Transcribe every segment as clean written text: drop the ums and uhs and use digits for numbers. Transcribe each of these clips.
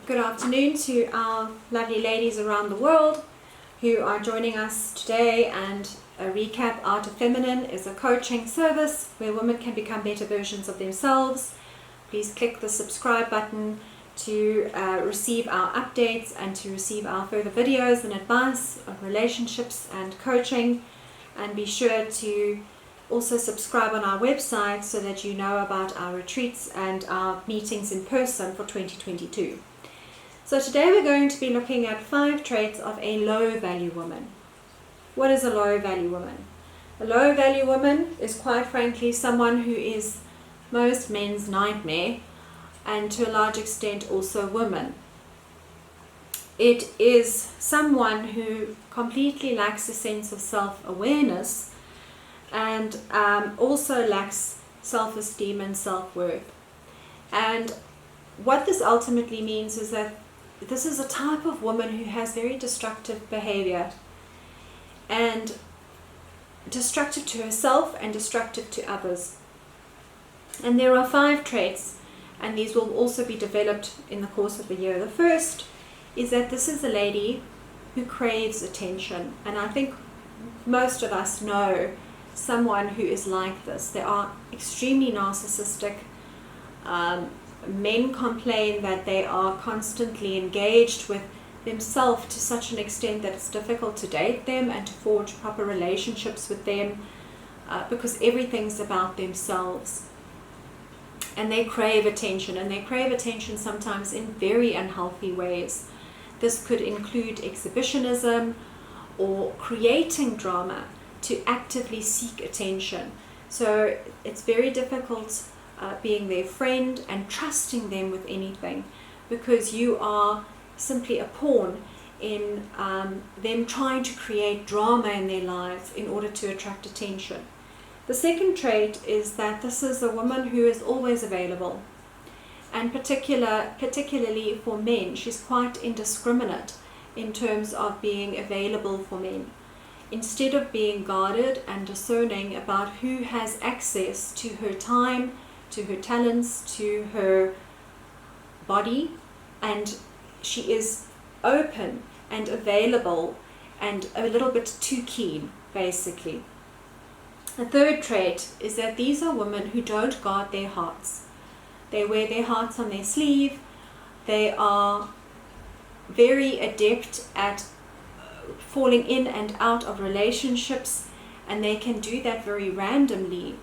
Good afternoon to our lovely ladies around the world who are joining us today. And a recap: Art of Feminine is a coaching service where women can become better versions of themselves. Please click the subscribe button to receive our updates and to receive our further videos and advice on relationships and coaching. And be sure to also subscribe on our website so that you know about our retreats and our meetings in person for 2022. So today we're going to be looking at 5 traits of a low value woman. What is a low value woman? A low value woman is, quite frankly, someone who is most men's nightmare, and to a large extent also women. It is someone who completely lacks a sense of self-awareness and also lacks self-esteem and self-worth. And what this ultimately means is that this is a type of woman who has very destructive behavior, and destructive to herself and destructive to others. And there are 5 traits, and these will also be developed in the course of the year. The first is that this is a lady who craves attention, and I think most of us know someone who is like this. They are extremely narcissistic. Men complain that they are constantly engaged with themselves to such an extent that it's difficult to date them and to forge proper relationships with them because everything's about themselves. And they crave attention, and they crave attention sometimes in very unhealthy ways. This could include exhibitionism or creating drama to actively seek attention. So it's very difficult being their friend and trusting them with anything, because you are simply a pawn in them trying to create drama in their lives in order to attract attention. The second trait is that this is a woman who is always available, and particularly for men. She's quite indiscriminate in terms of being available for men. Instead of being guarded and discerning about who has access to her time, to her talents, to her body, and she is open and available and a little bit too keen, basically. The third trait is that these are women who don't guard their hearts. They wear their hearts on their sleeve. They are very adept at falling in and out of relationships, and they can do that very randomly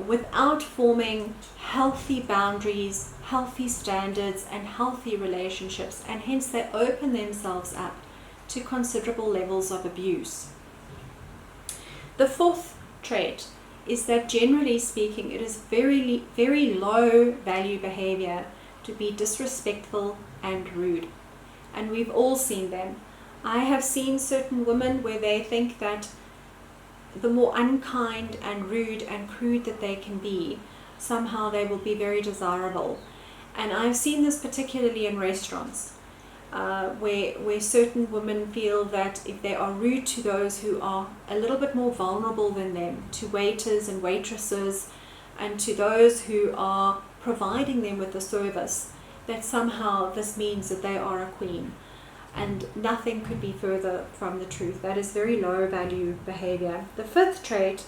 without forming healthy boundaries, healthy standards, and healthy relationships, and hence they open themselves up to considerable levels of abuse. The fourth trait is that, generally speaking, it is very, very low value behavior to be disrespectful and rude. And we've all seen them. I have seen certain women where they think that the more unkind and rude and crude that they can be, somehow they will be very desirable. And I've seen this particularly in restaurants, where certain women feel that if they are rude to those who are a little bit more vulnerable than them, to waiters and waitresses, and to those who are providing them with the service, that somehow this means that they are a queen. And nothing could be further from the truth. That is very low value behavior. The fifth trait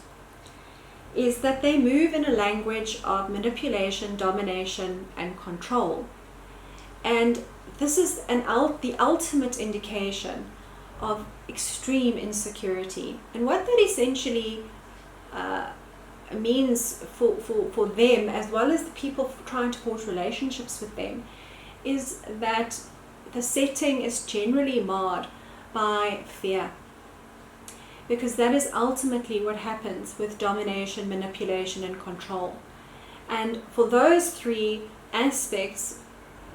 is that they move in a language of manipulation, domination, and control. And this is the ultimate indication of extreme insecurity. And what that essentially means for them, as well as the people trying to forge relationships with them, is that the setting is generally marred by fear, because that is ultimately what happens with domination, manipulation, and control. And for those 3 aspects,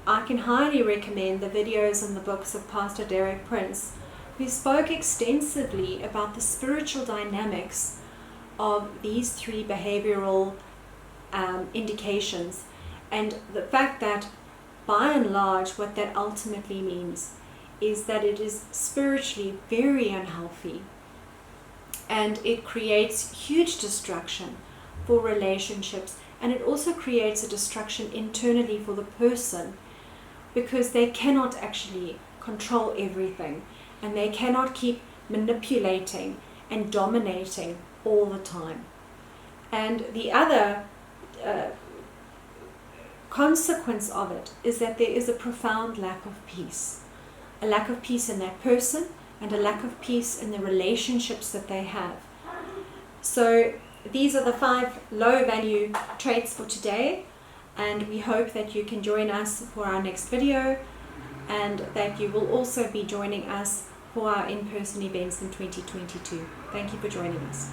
I can highly recommend the videos and the books of Pastor Derek Prince, who spoke extensively about the spiritual dynamics of these 3 behavioral indications, and the fact that by and large, what that ultimately means is that it is spiritually very unhealthy, and it creates huge destruction for relationships, and it also creates a destruction internally for the person because they cannot actually control everything, and they cannot keep manipulating and dominating all the time. And the other consequence of it is that there is a profound lack of peace. A lack of peace in that person, and a lack of peace in the relationships that they have. So these are the 5 low value traits for today, and we hope that you can join us for our next video, and that you will also be joining us for our in-person events in 2022. Thank you for joining us.